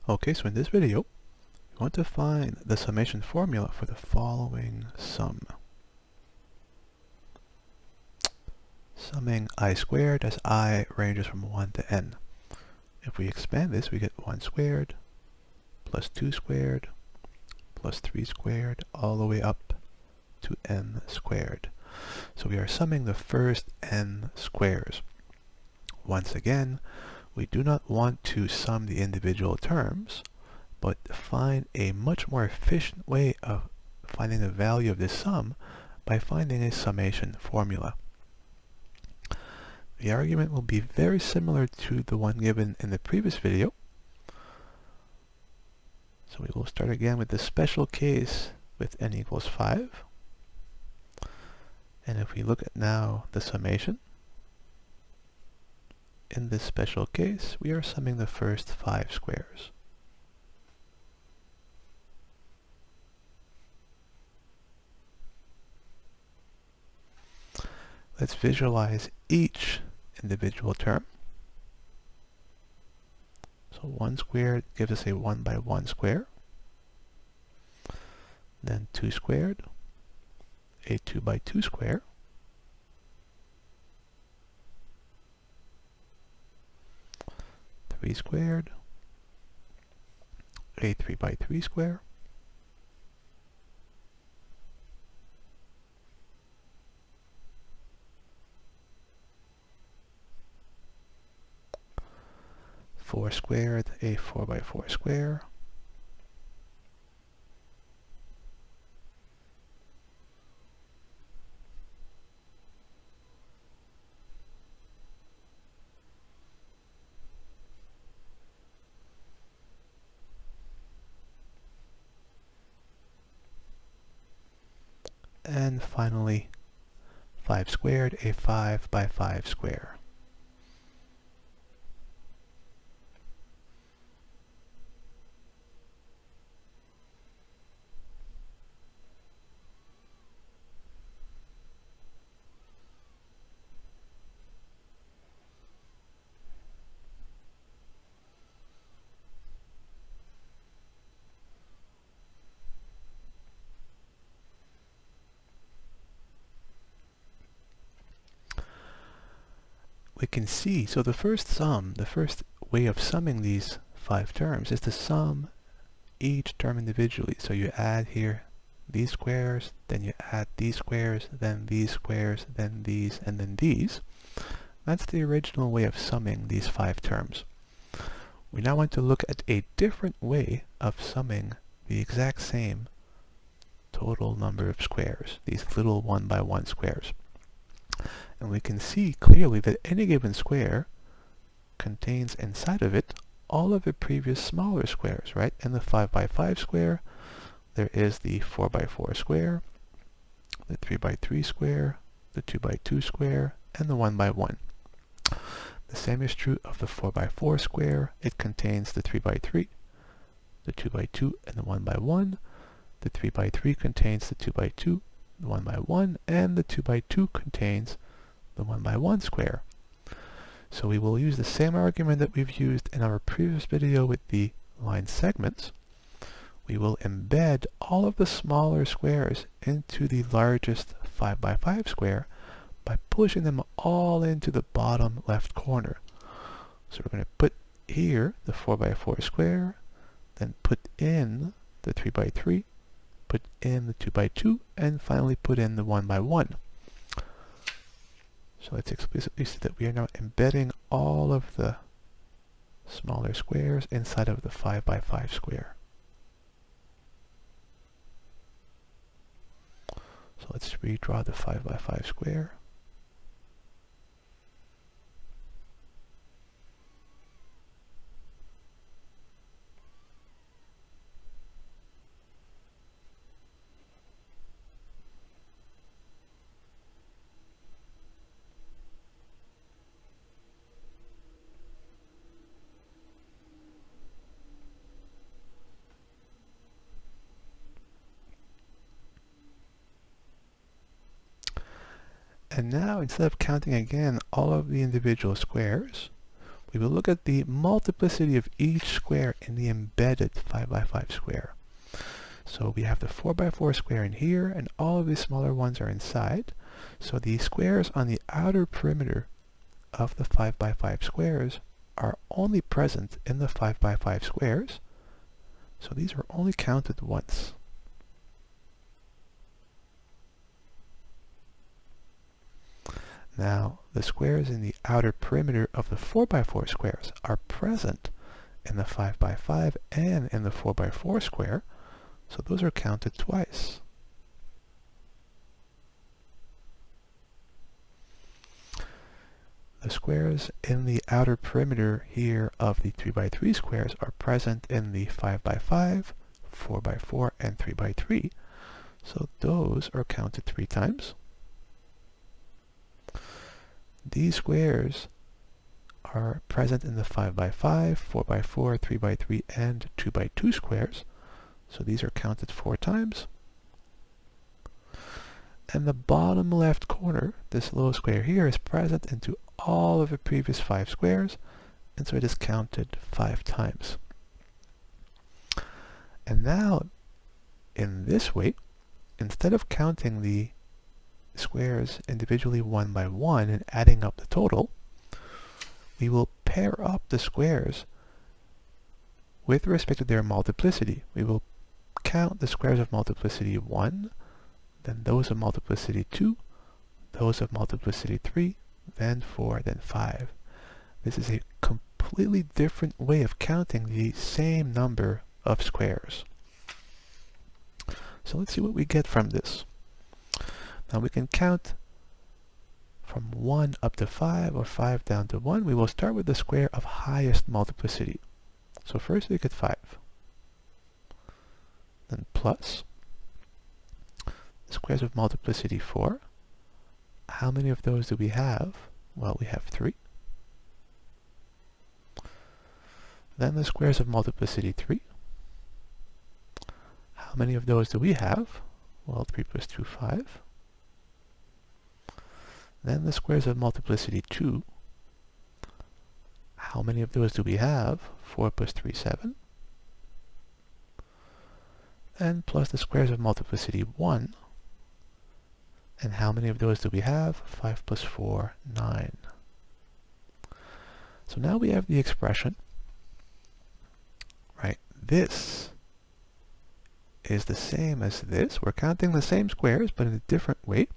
Okay, so in this video, we want to find the summation formula for the following sum. Summing I squared as I ranges from 1 to n. If we expand this, we get 1 squared plus 2 squared plus 3 squared all the way up to n squared. So we are summing the first n squares. Once again, we do not want to sum the individual terms, but find a much more efficient way of finding the value of this sum by finding a summation formula. The argument will be very similar to the one given in the previous video. So we will start again with the special case with n equals 5. And if we look at now the summation, in this special case, we are summing the first 5 squares. Let's visualize each individual term. So 1 squared gives us a 1 by 1 square. Then 2 squared, a 2 by 2 square. 3 squared, a 3 by 3 square. 4 squared, a 4 by 4 square. And finally, 5 squared, a 5 by 5 square. We can see, so the first way of summing these 5 terms is to sum each term individually. So you add here these squares, then you add these squares, then these squares, then these, and then these. That's the original way of summing these 5 terms. We now want to look at a different way of summing the exact same total number of squares, these little 1 by 1 squares. And we can see clearly that any given square contains inside of it all of the previous smaller squares, right? In the 5 by 5 square, there is the 4 by 4 square, the 3 by 3 square, the 2 by 2 square, and the 1 by 1. The same is true of the 4 by 4 square. It contains the 3 by 3, the 2 by 2, and the 1 by 1. The 3 by 3 contains the 2 by 2, the 1 by 1, and the 2 by 2 contains the 1 by 1 square. So we will use the same argument that we've used in our previous video with the line segments. We will embed all of the smaller squares into the largest 5 by 5 square by pushing them all into the bottom left corner. So we're going to put here the 4 by 4 square, then put in the 3 by 3, put in the 2 by 2, and finally put in the 1 by 1. So let's explicitly see that we are now embedding all of the smaller squares inside of the 5 by 5 square. So let's redraw the 5 by 5 square. And now, instead of counting again all of the individual squares, we will look at the multiplicity of each square in the embedded 5 by 5 square. So we have the 4 by 4 square in here, and all of the smaller ones are inside. So the squares on the outer perimeter of the 5 by 5 squares are only present in the 5 by 5 squares. So these are only counted once. Now, the squares in the outer perimeter of the 4 by 4 squares are present in the 5 by 5 and in the 4 by 4 square, so those are counted twice. The squares in the outer perimeter here of the 3 by 3 squares are present in the 5 by 5, 4 by 4, and 3 by 3, so those are counted 3 times. These squares are present in the 5 by 5, 4 by 4, 3 by 3, and 2 by 2 squares. So these are counted 4 times. And the bottom left corner, this little square here, is present into all of the previous 5 squares, and so it is counted 5 times. And now, in this way, instead of counting the squares individually one by one and adding up the total, we will pair up the squares with respect to their multiplicity. We will count the squares of multiplicity 1, then those of multiplicity 2, those of multiplicity 3, then 4, then 5. This is a completely different way of counting the same number of squares. So let's see what we get from this. Now we can count from 1 up to 5 or 5 down to 1. We will start with the square of highest multiplicity. So first we get 5. Then plus the squares of multiplicity 4. How many of those do we have? Well, we have 3. Then the squares of multiplicity 3. How many of those do we have? Well, 3 plus 2, 5. Then the squares of multiplicity 2. How many of those do we have? 4 plus 3, 7. And plus the squares of multiplicity 1. And how many of those do we have? 5 plus 4, 9. So now we have the expression, right? This is the same as this. We're counting the same squares, but in a different way.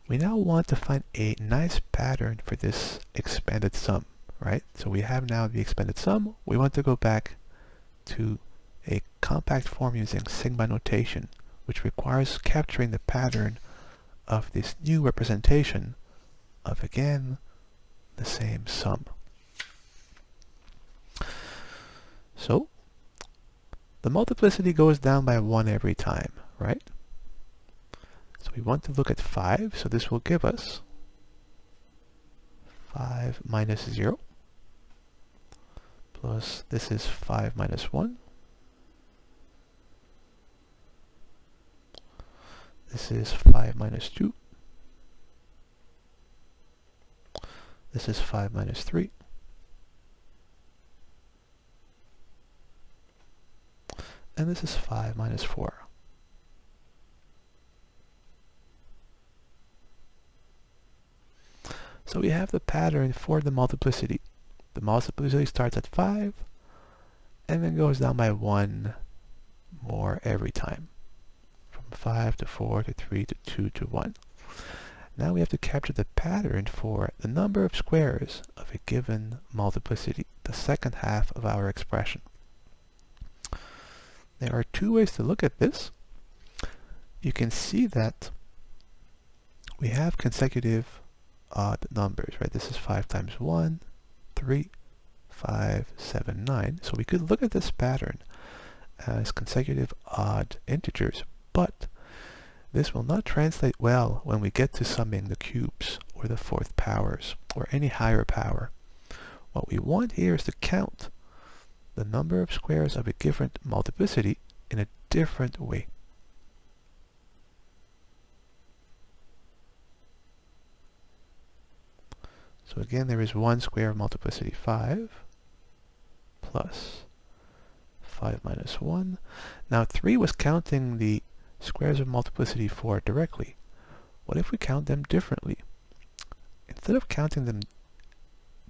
We now want to find a nice pattern for this expanded sum, right? So we have now the expanded sum. We want to go back to a compact form using sigma notation, which requires capturing the pattern of this new representation of, again, the same sum. So the multiplicity goes down by 1 every time, right? So we want to look at 5, so this will give us 5 minus 0, plus this is 5 minus 1. This is 5 minus 2. This is 5 minus 3. And this is 5 minus 4. So we have the pattern for the multiplicity. The multiplicity starts at 5 and then goes down by 1 more every time. From 5 to 4 to 3 to 2 to 1. Now we have to capture the pattern for the number of squares of a given multiplicity, the second half of our expression. There are 2 ways to look at this. You can see that we have consecutive odd numbers, right? This is 5 times 1, 3, 5, 7, 9. So we could look at this pattern as consecutive odd integers, but this will not translate well when we get to summing the cubes or the 4th powers or any higher power. What we want here is to count the number of squares of a different multiplicity in a different way. So again, there is 1 square of multiplicity 5 plus 5 minus 1. Now 3 was counting the squares of multiplicity 4 directly. What if we count them differently? Instead of counting them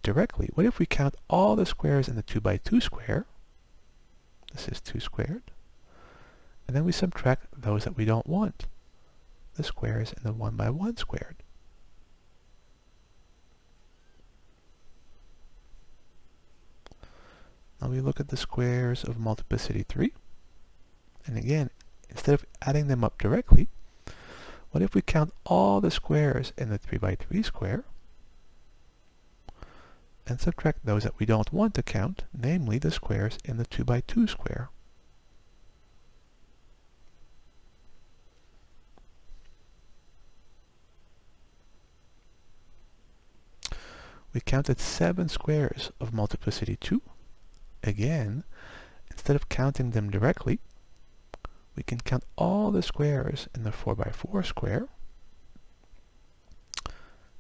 directly, what if we count all the squares in the 2 by 2 square? This is 2 squared. And then we subtract those that we don't want, the squares in the 1 by 1 squared. Now we look at the squares of multiplicity 3. And again, instead of adding them up directly, what if we count all the squares in the 3 by 3 square and subtract those that we don't want to count, namely the squares in the 2 by 2 square? We counted 7 squares of multiplicity 2. Again, instead of counting them directly, we can count all the squares in the 4 by 4 square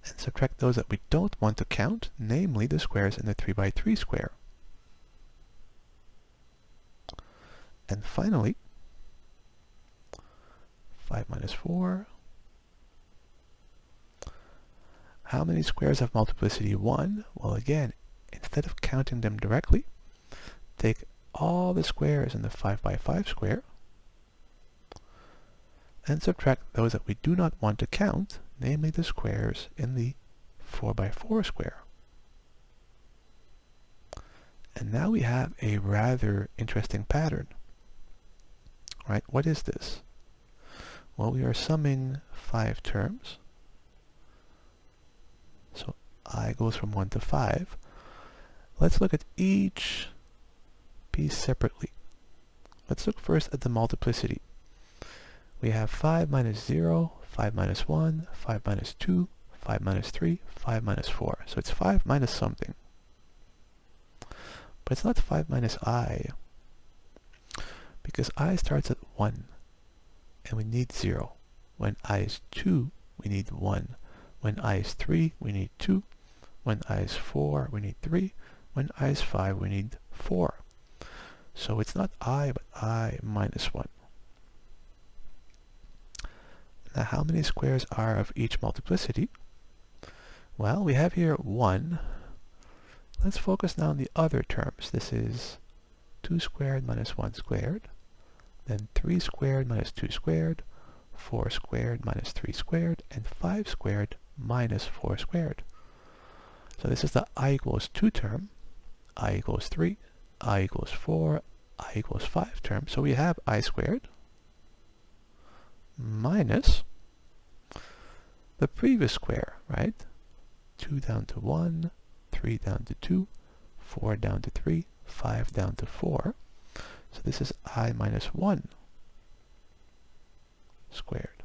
and subtract those that we don't want to count, namely the squares in the 3 by 3 square. And finally, 5 minus 4. How many squares have multiplicity 1? Well, again, instead of counting them directly, take all the squares in the 5 by 5 square and subtract those that we do not want to count, namely the squares in the 4 by 4 square. And now we have a rather interesting pattern. Right? What is this? Well, we are summing 5 terms. So I goes from 1 to 5. Let's look at each piece separately. Let's look first at the multiplicity. We have 5 minus 0, 5 minus 1, 5 minus 2, 5 minus 3, 5 minus 4. So it's 5 minus something. But it's not 5 minus I, because I starts at 1, and we need 0. When I is 2, we need 1. When I is 3, we need 2. When I is 4, we need 3. When I is 5, we need 4. So it's not I, but I minus 1. Now, how many squares are of each multiplicity? Well, we have here 1. Let's focus now on the other terms. This is 2 squared minus 1 squared, then 3 squared minus 2 squared, 4 squared minus 3 squared, and 5 squared minus 4 squared. So this is the I equals 2 term, I equals 3, I equals 4, I equals 5 term. So we have I squared minus the previous square, right? 2 down to 1, 3 down to 2, 4 down to 3, 5 down to 4. So this is I minus 1 squared.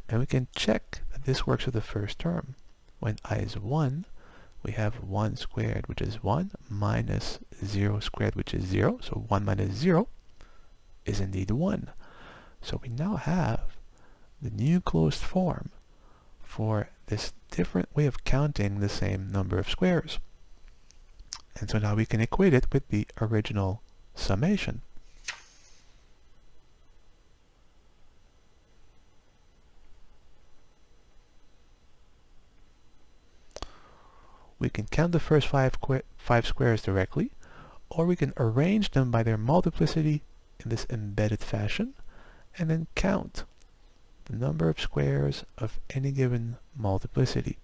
And we can check that this works with the first term. When I is 1, we have 1 squared, which is 1, minus 0 squared, which is 0. So 1 minus 0 is indeed 1. So we now have the new closed form for this different way of counting the same number of squares. And so now we can equate it with the original summation. We can count the first five squares directly, or we can arrange them by their multiplicity in this embedded fashion, and then count the number of squares of any given multiplicity.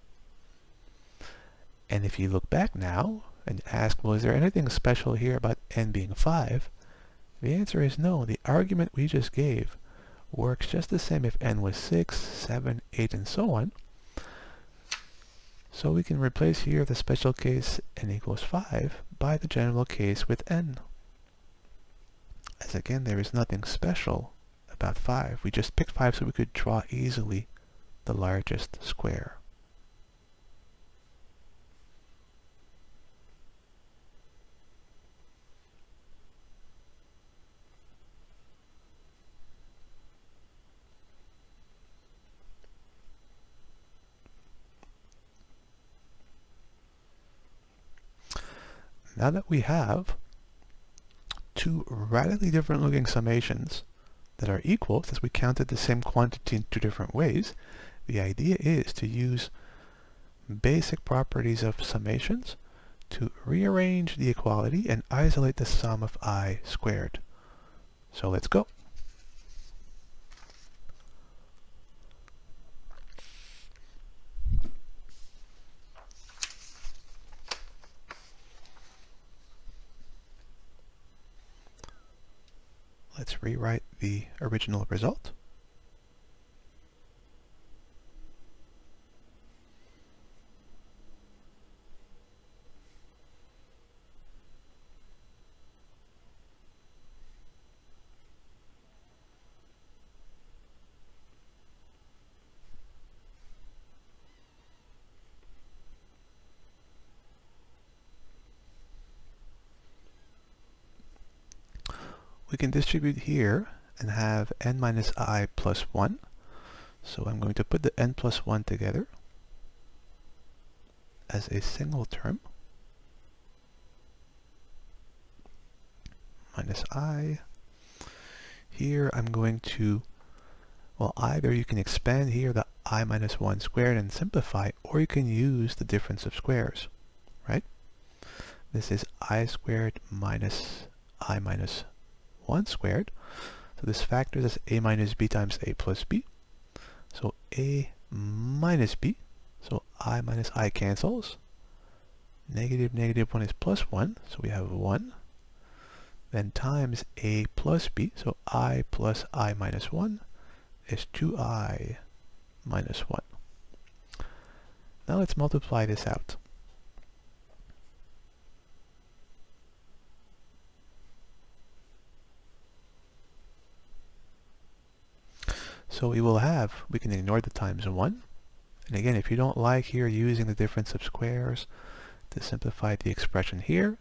And if you look back now and ask, well, is there anything special here about n being 5? The answer is no. The argument we just gave works just the same if n was 6, 7, 8, and so on. So we can replace here the special case n equals 5 by the general case with n. As again, there is nothing special about 5. We just picked 5 so we could draw easily the largest square. Now that we have two radically different looking summations that are equal, since we counted the same quantity in two different ways, the idea is to use basic properties of summations to rearrange the equality and isolate the sum of I squared. So let's go. Let's rewrite the original result. We can distribute here and have n minus I plus 1. So I'm going to put the n plus 1 together as a single term. Minus I. Here I'm going to, well, either you can expand here the I minus 1 squared and simplify, or you can use the difference of squares, right? This is I squared minus I minus 1 squared. So this factors as a minus b times a plus b. So a minus b. So I minus I cancels. Negative 1 is plus 1. So we have 1. Then times a plus b. So I plus I minus 1 is 2i minus 1. Now let's multiply this out. So we can ignore the times 1. And again, if you don't like here using the difference of squares to simplify the expression here,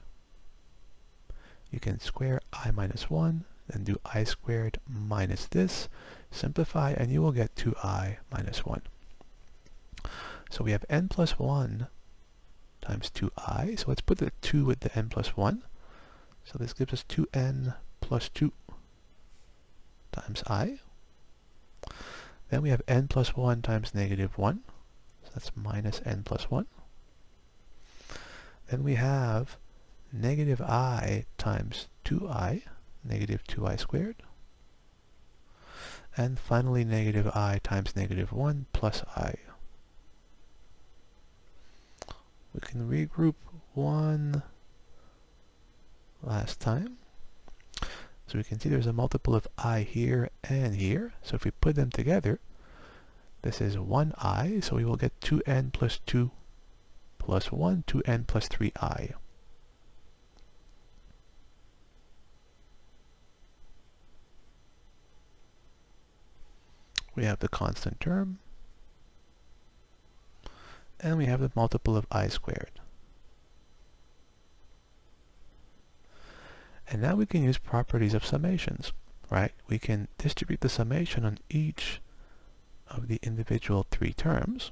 you can square I minus 1, then do I squared minus this, simplify, and you will get 2i minus 1. So we have n plus 1 times 2i. So let's put the 2 with the n plus 1. So this gives us 2n plus 2 times I. Then we have n plus 1 times negative 1. So that's minus n plus 1. Then we have negative I times 2i, negative 2i squared. And finally negative I times negative 1 plus I. We can regroup one last time. So we can see there's a multiple of I here and here. So if we put them together, this is 1i, so we will get 2n plus 2 plus 1, 2n plus 3i. We have the constant term, and we have the multiple of I squared. And now we can use properties of summations, right? We can distribute the summation on each of the individual three terms.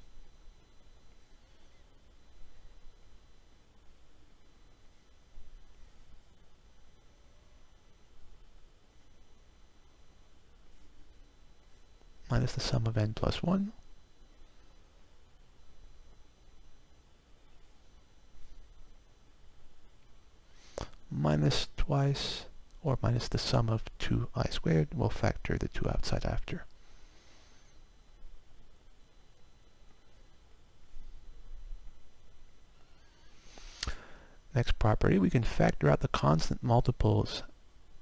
Minus the sum of n plus 1. Minus twice, or minus the sum of 2i squared. We'll factor the 2 outside after. Next property, we can factor out the constant multiples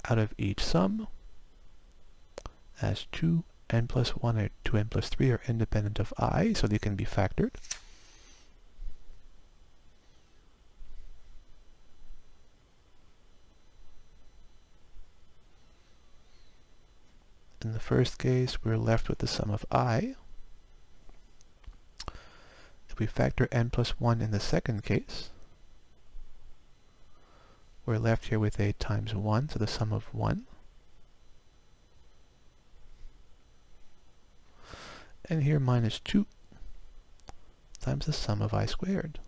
out of each sum, as 2n plus 1 or 2n plus 3 are independent of I, so they can be factored. In the first case, we're left with the sum of I. If we factor n plus 1 in the second case, we're left here with a times 1, so the sum of 1. And here minus 2 times the sum of I squared.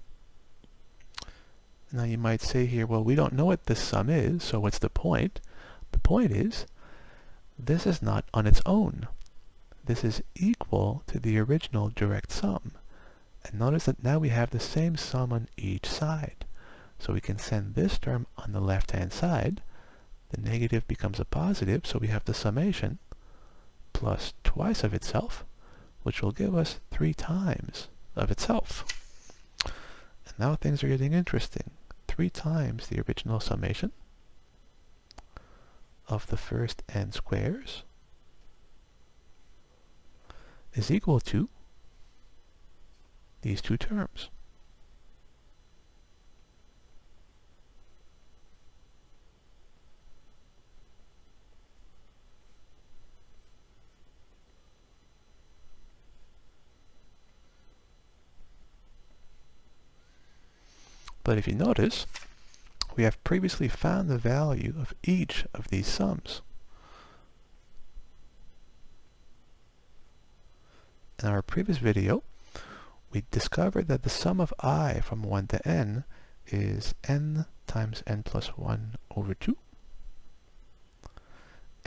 Now you might say here, well, we don't know what this sum is, so what's the point? The point is, this is not on its own. This is equal to the original direct sum. And notice that now we have the same sum on each side. So we can send this term on the left-hand side. The negative becomes a positive, so we have the summation plus twice of itself, which will give us 3 times of itself. And now things are getting interesting. 3 times the original summation of the first n squares is equal to these 2 terms. But if you notice, we have previously found the value of each of these sums. In our previous video, we discovered that the sum of I from 1 to n is n times n plus 1 over 2.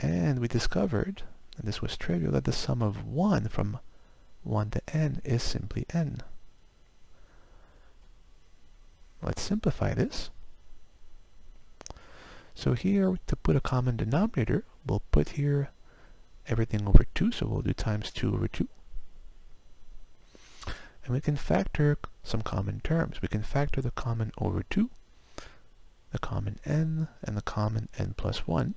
And we discovered, and this was trivial, that the sum of 1 from 1 to n is simply n. Let's simplify this. So here, to put a common denominator, we'll put here everything over 2, so we'll do times 2 over 2. And we can factor some common terms. We can factor the common over 2, the common n, and the common n plus 1.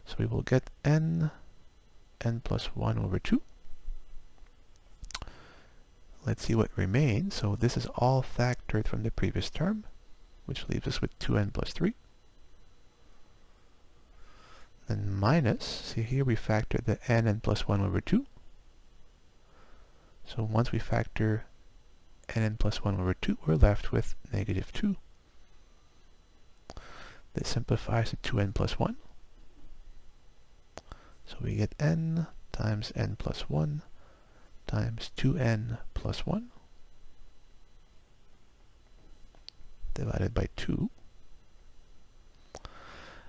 So we will get n plus 1 over 2. Let's see what remains. So this is all factored from the previous term, which leaves us with 2n plus 3. Then minus, see here we factor the n plus 1 over 2. So once we factor n plus 1 over 2, we're left with negative 2. This simplifies to 2n plus 1. So we get n times n plus 1 times 2n plus 1 divided by 2.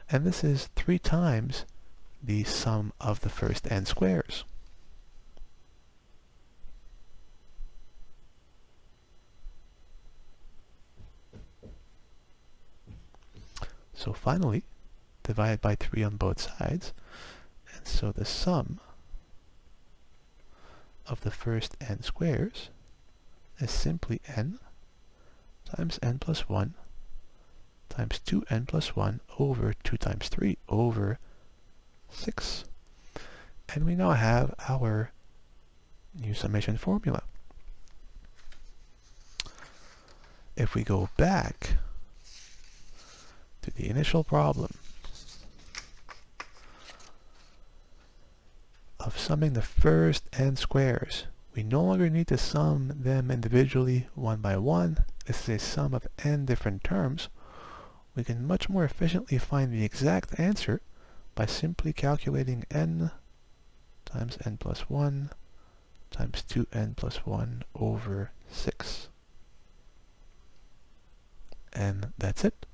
And this is 3 times the sum of the first n squares. So finally, divide by 3 on both sides, and so the sum of the first n squares is simply n times n plus 1 times 2n plus 1 over 2 times 3 over 6. And we now have our new summation formula. If we go back to the initial problem of summing the first n squares, we no longer need to sum them individually one by one. This is a sum of n different terms. We can much more efficiently find the exact answer by simply calculating n times n plus 1 times 2n plus 1 over 6. And that's it.